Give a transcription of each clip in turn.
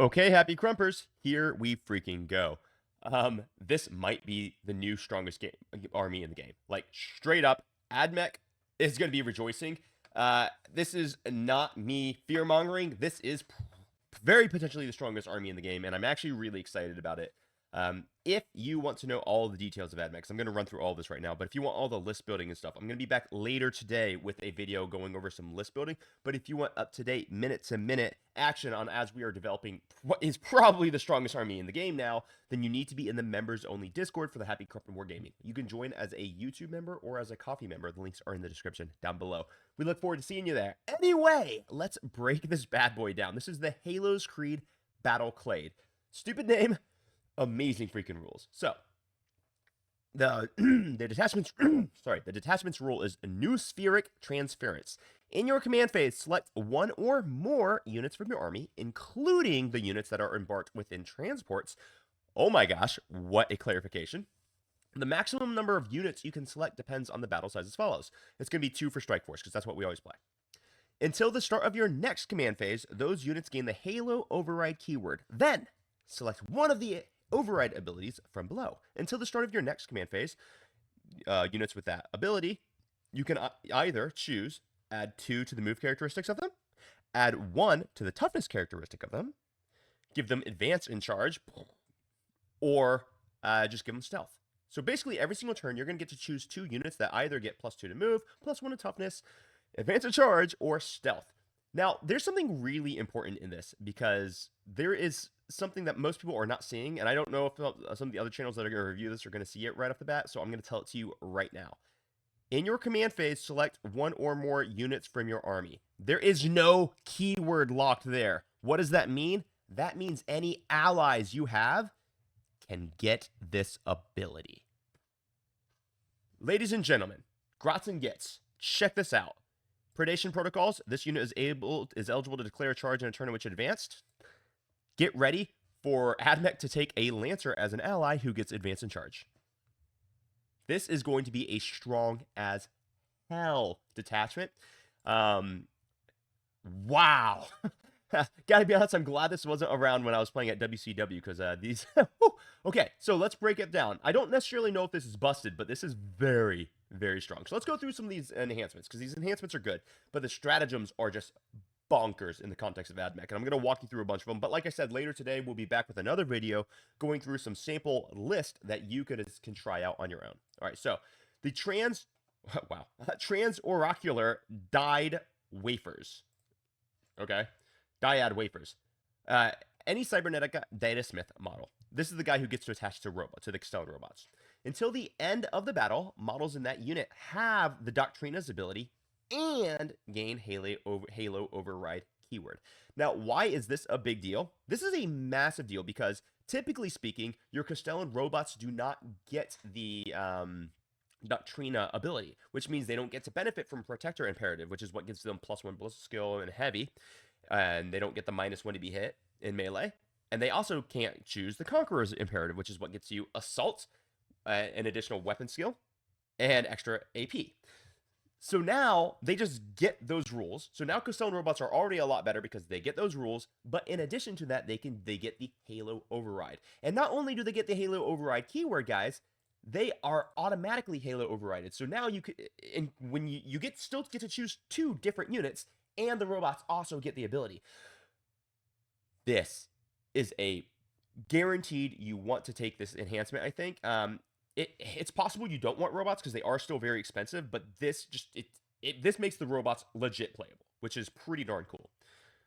Okay, happy crumpers, here we freaking go. This might be the new strongest army in the game. Like, straight up, Admech is going to be rejoicing. This is not me fear-mongering. This is very potentially the strongest army in the game, and I'm actually really excited about it. If you want to know all the details of AdMech, I'm going to run through all this right now, but if you want all the list building and stuff, I'm going to be back later today with a video going over some list building. But if you want up-to-date, minute-to-minute action on as we are developing what is probably the strongest army in the game now, then you need to be in the members-only Discord for the Happy Crump and Wargaming. You can join as a YouTube member or as a coffee member. The links are in the description down below. We look forward to seeing you there. Anyway, let's break this bad boy down. This is the Haloscreed Battle Clade. Stupid name. Amazing freaking rules. So the detachments the detachments rule is Noospheric Transference. In your command phase, select one or more units from your army, including the units that are embarked within transports. Oh my gosh, what a clarification. The maximum number of units you can select depends on the battle size as follows. It's going to be 2 for Strike Force, because that's what we always play. Until the start of your next command phase, those units gain the Halo Override keyword. Then, select one of the override abilities from below. Until the start of your next command phase, units with that ability, you can either choose add 2 to the move characteristics of them, add 1 to the toughness characteristic of them, give them advance in charge, or just give them stealth. So basically, every single turn, you're going to get to choose 2 units that either get +2 to move, +1 to toughness, advance in charge, or stealth. Now, there's something really important in this, because there is something that most people are not seeing, and I don't know if some of the other channels that are going to review this are going to see it right off the bat, so I'm going to tell it to you right now. In your command phase, select one or more units from your army. There is no keyword locked there. What does that mean? That means any allies you have can get this ability. Ladies and gentlemen, Grots and Gits, check this out. Predation Protocols, this unit is eligible to declare a charge in a turn in which it advanced. Get ready for Admech to take a Lancer as an ally who gets advance in charge. This is going to be a strong as hell detachment. Wow. Gotta be honest, I'm glad this wasn't around when I was playing at WCW, because these... Okay, so let's break it down. I don't necessarily know if this is busted, but this is very, very strong. So let's go through some of these enhancements, because these enhancements are good, but the stratagems are just bonkers in the context of AdMech, and I'm going to walk you through a bunch of them. But like I said, later today, we'll be back with another video going through some sample list that you can try out on your own. All right, so the Transauracular Dyed Wafers. Okay, Dyad Wafers. Any Cybernetica Data Smith model. This is the guy who gets to attach to robots, to the Castellan robots. Until the end of the battle, models in that unit have the Doctrina's ability and gain Halo Override keyword. Now, why is this a big deal? This is a massive deal because, typically speaking, your Castellan robots do not get the Doctrina ability, which means they don't get to benefit from Protector Imperative, which is what gives them +1 ballistic skill and heavy, and they don't get the -1 to be hit in melee. And they also can't choose the Conqueror's Imperative, which is what gets you Assault, an additional weapon skill, and extra AP. So now they just get those rules. So now Castellan robots are already a lot better because they get those rules. But in addition to that, they get the Halo Override. And not only do they get the Halo Override keyword, guys, they are automatically Halo Overrided. So now you could, and when you still get to choose 2 different units, and the robots also get the ability. This is a guaranteed you want to take this enhancement, I think. It's possible you don't want robots because they are still very expensive, but this this makes the robots legit playable, which is pretty darn cool.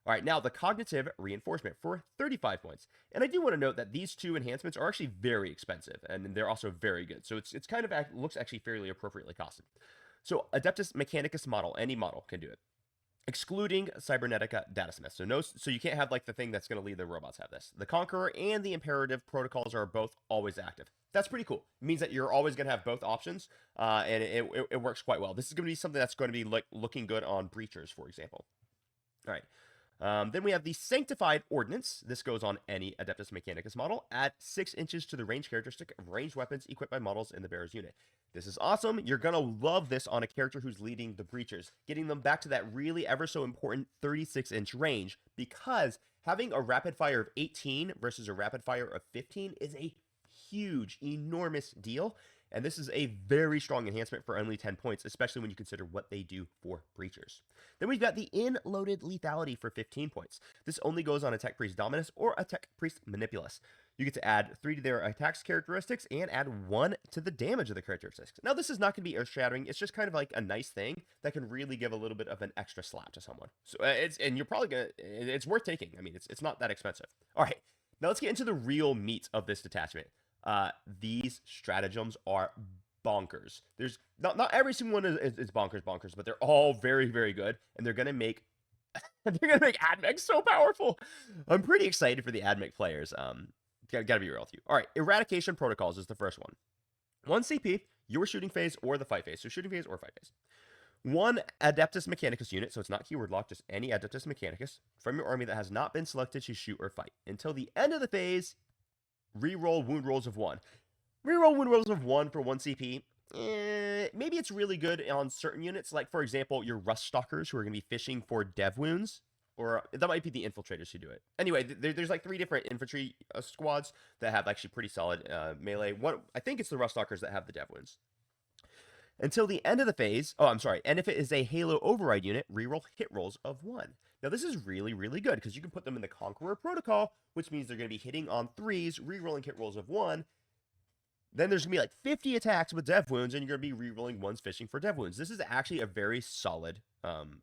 All right, now the Cognitive Reinforcement for 35 points. And I do want to note that these 2 enhancements are actually very expensive, and they're also very good. So it's kind of looks actually fairly appropriately costed. So Adeptus Mechanicus model, any model can do it, excluding Cybernetica Datasmith. So you can't have like the thing that's going to lead the robots have this. The Conqueror and the Imperative protocols are both always active. That's pretty cool. It means that you're always going to have both options, and it works quite well. This is going to be something that's going to be like looking good on Breachers, for example. All right. Then we have the Sanctified Ordnance. This goes on any Adeptus Mechanicus model. Add 6 inches to the range characteristic of ranged weapons equipped by models in the bearer's unit. This is awesome. You're going to love this on a character who's leading the Breachers, getting them back to that really ever so important 36-inch range, because Having a rapid fire of 18 versus a rapid fire of 15 is a huge, enormous deal. And this is a very strong enhancement for only 10 points, especially when you consider what they do for breachers. Then we've got the in-loaded lethality for 15 points. This only goes on a Tech Priest Dominus or a Tech Priest Manipulus. You get to add 3 to their attacks characteristics and add 1 to the damage of the characteristics. Now, this is not going to be earth-shattering. It's just kind of like a nice thing that can really give a little bit of an extra slap to someone. So and you're probably going to, it's worth taking. I mean, it's not that expensive. All right, now let's get into the real meat of this detachment. These stratagems are bonkers. There's not every single one is bonkers, but they're all very, very good, and they're gonna make AdMech so powerful. I'm pretty excited for the AdMech players. Gotta be real with you. All right, eradication protocols is the first one. 1 CP, your shooting phase or the fight phase. So shooting phase or fight phase. 1 Adeptus Mechanicus unit, so it's not keyword locked, just any Adeptus Mechanicus from your army that has not been selected to shoot or fight. Until the end of the phase, reroll wound rolls of 1. Reroll wound rolls of 1 for 1 CP. Maybe it's really good on certain units, like, for example, your Rust Stalkers who are going to be fishing for dev wounds. Or that might be the infiltrators who do it. Anyway, there's like 3 different infantry squads that have actually pretty solid melee. I think it's the Rust Stalkers that have the dev wounds. Until the end of the phase, and if it is a Halo Override unit, reroll hit rolls of 1. Now, this is really, really good because you can put them in the Conqueror Protocol, which means they're going to be hitting on 3s, rerolling hit rolls of 1. Then there's going to be like 50 attacks with dev wounds, and you're going to be rerolling 1s fishing for dev wounds. This is actually a very solid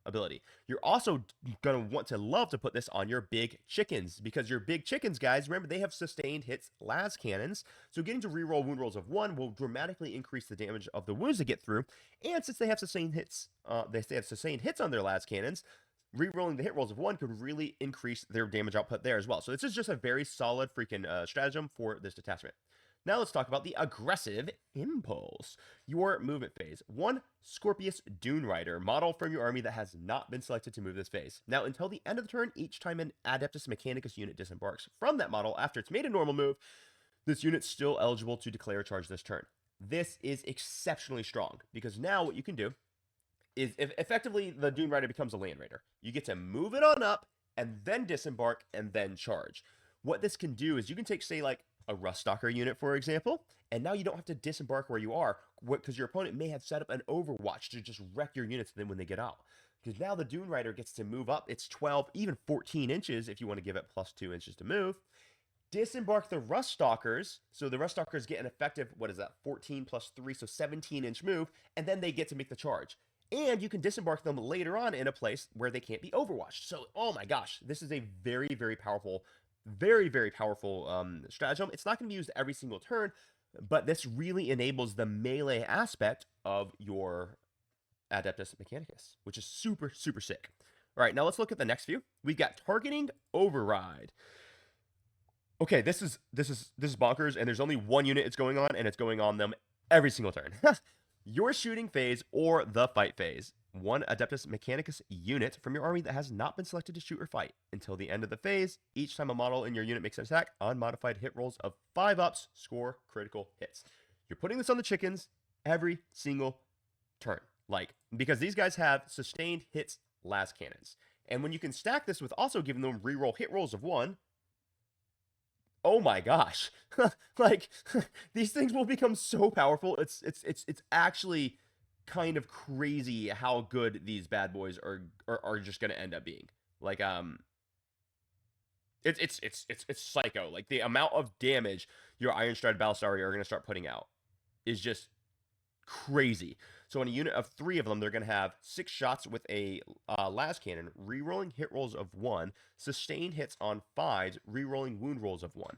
ability. You're also going to love to put this on your big chickens, because your big chickens, guys, remember, they have sustained hits las cannons. So getting to reroll wound rolls of 1 will dramatically increase the damage of the wounds to get through. And since they have sustained hits, on their las cannons, rerolling the hit rolls of 1 could really increase their damage output there as well. So this is just a very solid freaking stratagem for this detachment. Now let's talk about the aggressive impulse. Your movement phase. 1 Scorpius Dune Rider, model from your army that has not been selected to move this phase. Now, until the end of the turn, each time an Adeptus Mechanicus unit disembarks from that model after it's made a normal move, this unit's still eligible to declare a charge this turn. This is exceptionally strong, because now what you can do is, if effectively the Dune Rider becomes a Land Raider, you get to move it on up and then disembark and then charge. What this can do is you can take, say, like a Rust Stalker unit, for example, and now you don't have to disembark where you are, because your opponent may have set up an Overwatch to just wreck your units then when they get out. Because now the Dune Rider gets to move up. It's 12, even 14 inches if you want to give it plus 2 inches to move. Disembark the Rust Stalkers. So the Rust Stalkers get an effective, 14 plus 3, so 17-inch move, and then they get to make the charge. And you can disembark them later on in a place where they can't be overwatched. So, oh my gosh, this is a very, very powerful stratagem. It's not going to be used every single turn, but this really enables the melee aspect of your Adeptus Mechanicus, which is super, super sick. All right, now let's look at the next few. We've got Targeting Override. Okay, this is bonkers, and there's only 1 unit it's going on, and it's going on them every single turn. Your shooting phase or the fight phase. 1 Adeptus Mechanicus unit from your army that has not been selected to shoot or fight. Until the end of the phase, each time a model in your unit makes an attack, unmodified hit rolls of 5 ups score critical hits. You're putting this on the chickens every single turn. Because these guys have sustained hits las cannons. And when you can stack this with also giving them reroll hit rolls of 1, oh my gosh. These things will become so powerful. It's actually kind of crazy how good these bad boys are just going to end up being. It's psycho. Like, the amount of damage your Iron Stride Battlestar are going to start putting out is just crazy. So in a unit of 3 of them, they're going to have 6 shots with a las cannon, rerolling hit rolls of 1, sustained hits on 5s, rerolling wound rolls of 1.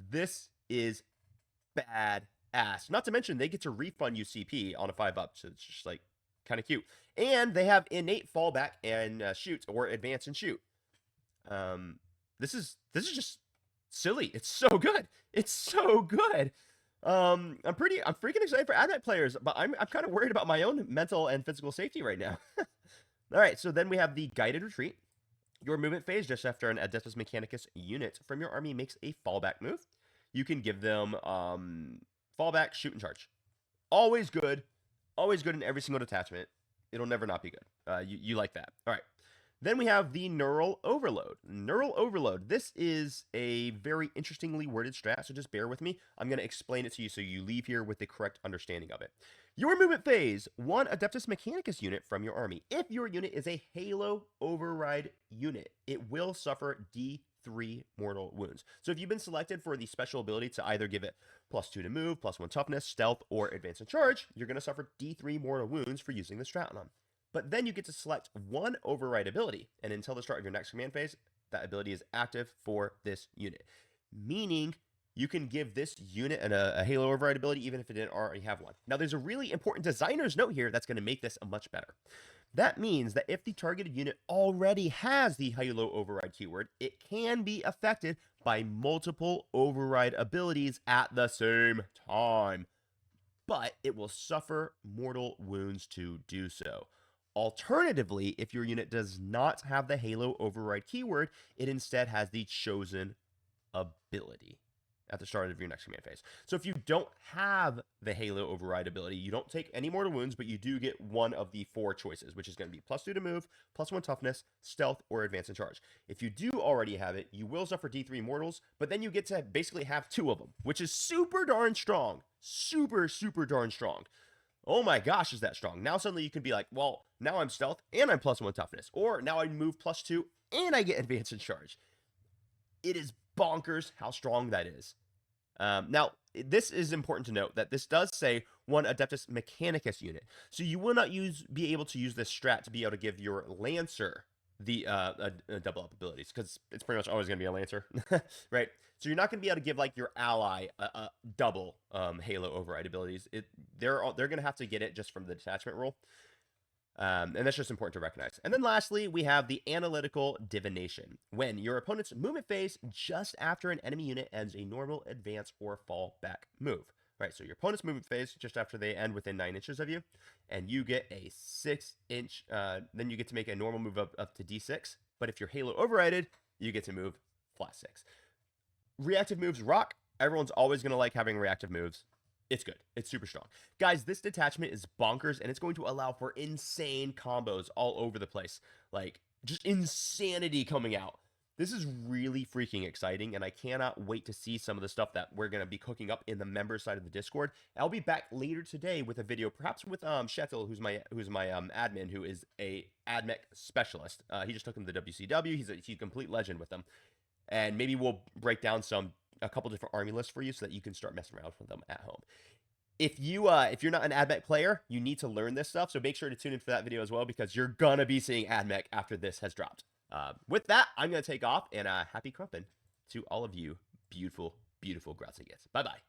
This is bad ass. Not to mention, they get to refund you CP on a 5-up, so it's just like kind of cute. And they have innate fallback and shoot, or advance and shoot. This is just silly. It's so good. It's so good. I'm freaking excited for AdMech players, but I'm kind of worried about my own mental and physical safety right now. All right, so then we have the Guided Retreat. Your movement phase just after an Adeptus Mechanicus unit from your army makes a fallback move. You can give them fallback, shoot, and charge. Always good in every single detachment. It'll never not be good. You like that. All right. Then we have the Neural Overload. Neural Overload, this is a very interestingly worded strat, so just bear with me. I'm going to explain it to you so you leave here with the correct understanding of it. Your movement phase, 1 Adeptus Mechanicus unit from your army. If your unit is a Halo Override unit, it will suffer D3 mortal wounds. So if you've been selected for the special ability to either give it +2 to move, +1 toughness, stealth, or advance and charge, you're going to suffer D3 mortal wounds for using the strat on them. But then you get to select 1 override ability, and until the start of your next command phase, that ability is active for this unit. Meaning, you can give this unit a Halo override ability even if it didn't already have one. Now, there's a really important designer's note here that's going to make this much better. That means that if the targeted unit already has the Halo override keyword, it can be affected by multiple override abilities at the same time. But it will suffer mortal wounds to do so. Alternatively, if your unit does not have the Halo override keyword, it instead has the chosen ability at the start of your next command phase. So if you don't have the Halo override ability, you don't take any mortal wounds, but you do get one of the 4 choices, which is going to be +2 to move, +1 toughness, stealth, or advance and charge. If you do already have it, you will suffer D3 mortals, but then you get to basically have 2 of them, which is super darn strong. Super, super darn strong. Oh my gosh, is that strong? Now suddenly you can be like, well, now I'm stealth and I'm +1 toughness. Or now I move +2 and I get advance and charge. It is bonkers how strong that is. Now, this is important to note that this does say 1 Adeptus Mechanicus unit. So you will not be able to use this strat to be able to give your Lancer the double up abilities, because it's pretty much always going to be a Lancer, right? So you're not going to be able to give like your ally a double Halo override abilities. They're going to have to get it just from the detachment rule. And that's just important to recognize. And then lastly, we have the Analytical Divination. When your opponent's movement phase just after an enemy unit ends a normal, advance, or fall back move. Right, so your opponent's movement phase just after they end within 9 inches of you, and you get a 6-inch, then you get to make a normal move up to D6. But if you're Halo overrided, you get to move flat 6. Reactive moves rock. Everyone's always going to like having reactive moves. It's good. It's super strong. Guys, this detachment is bonkers, and it's going to allow for insane combos all over the place. Like, just insanity coming out. This is really freaking exciting, and I cannot wait to see some of the stuff that we're going to be cooking up in the member side of the Discord. I'll be back later today with a video, perhaps with Shetel, who's my admin, who is a AdMech specialist. He just took him to the WCW. He's a complete legend with them. And maybe we'll break down a couple different army lists for you so that you can start messing around with them at home. If you're not an AdMech player, you need to learn this stuff. So make sure to tune in for that video as well, because you're gonna be seeing AdMech after this has dropped. With that, I'm gonna take off, and happy crumping to all of you beautiful, beautiful Grotziggets. Bye bye.